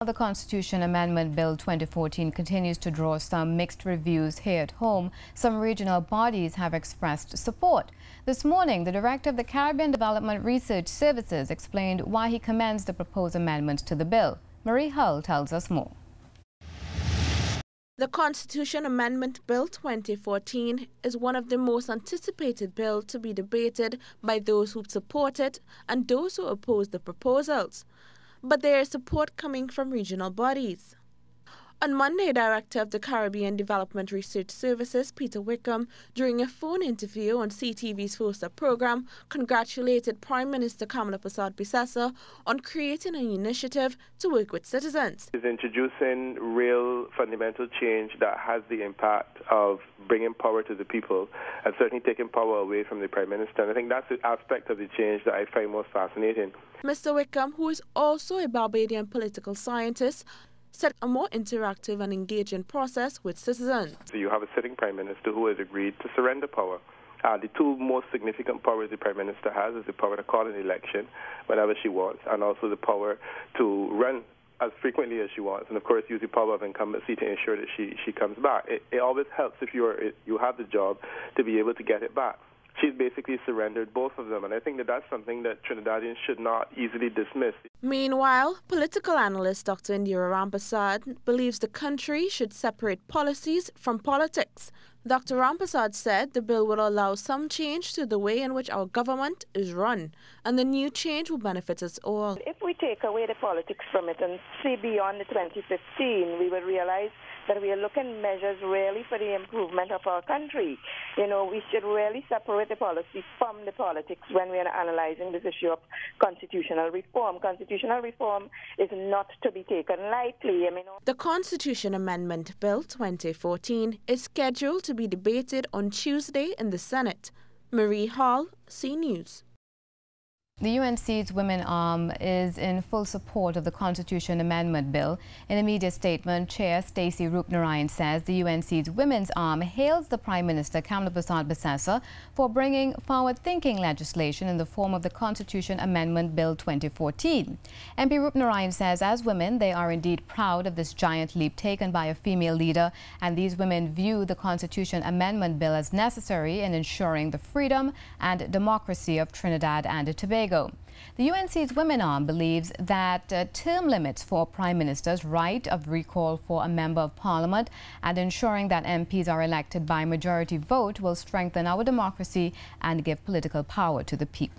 The Constitution Amendment Bill 2014 continues to draw some mixed reviews here at home. Some regional bodies have expressed support. This morning, the Director of the Caribbean Development Research Services explained why he commends the proposed amendments to the bill. Marie Hull tells us more. The Constitution Amendment Bill 2014 is one of the most anticipated bills to be debated by those who support it and those who oppose the proposals. But there is support coming from regional bodies. On Monday, Director of the Caribbean Development Research Services, Peter Wickham, during a phone interview on CTV's First Up program, congratulated Prime Minister Kamala Persad-Bissessar on creating an initiative to work with citizens. Is introducing real fundamental change that has the impact of bringing power to the people and certainly taking power away from the Prime Minister. And I think that's the aspect of the change that I find most fascinating. Mr. Wickham, who is also a Barbadian political scientist, said a more interactive and engaging process with citizens. So you have a sitting Prime Minister who has agreed to surrender power. The two most significant powers the Prime Minister has is the power to call an election whenever she wants, and also the power to run as frequently as she wants, and of course use the power of incumbency to ensure that she comes back. It always helps if you have the job to be able to get it back. She's basically surrendered both of them, and I think that that's something that Trinidadians should not easily dismiss. Meanwhile, political analyst Dr. Indira Rampersad believes the country should separate policies from politics. Dr. Rampersad said the bill will allow some change to the way in which our government is run, and the new change will benefit us all. If we take away the politics from it and see beyond the 2015, we will realize that we are looking measures really for the improvement of our country. You know, we should really separate the policy from the politics when we are analyzing this issue of constitutional reform. Constitutional reform is not to be taken lightly. The Constitution Amendment Bill 2014 is scheduled to be debated on Tuesday in the Senate. Marie Hall, C News. The UNC's Women Arm is in full support of the Constitution Amendment Bill. In a media statement, Chair Stacey Roopnarayan says the UNC's Women's Arm hails the Prime Minister Kamala Persad-Bissessar for bringing forward-thinking legislation in the form of the Constitution Amendment Bill 2014. MP Roopnarayan says as women, they are indeed proud of this giant leap taken by a female leader, and these women view the Constitution Amendment Bill as necessary in ensuring the freedom and democracy of Trinidad and Tobago. The UNC's Women Arm believes that term limits for Prime Minister's right of recall for a Member of Parliament and ensuring that MPs are elected by majority vote will strengthen our democracy and give political power to the people.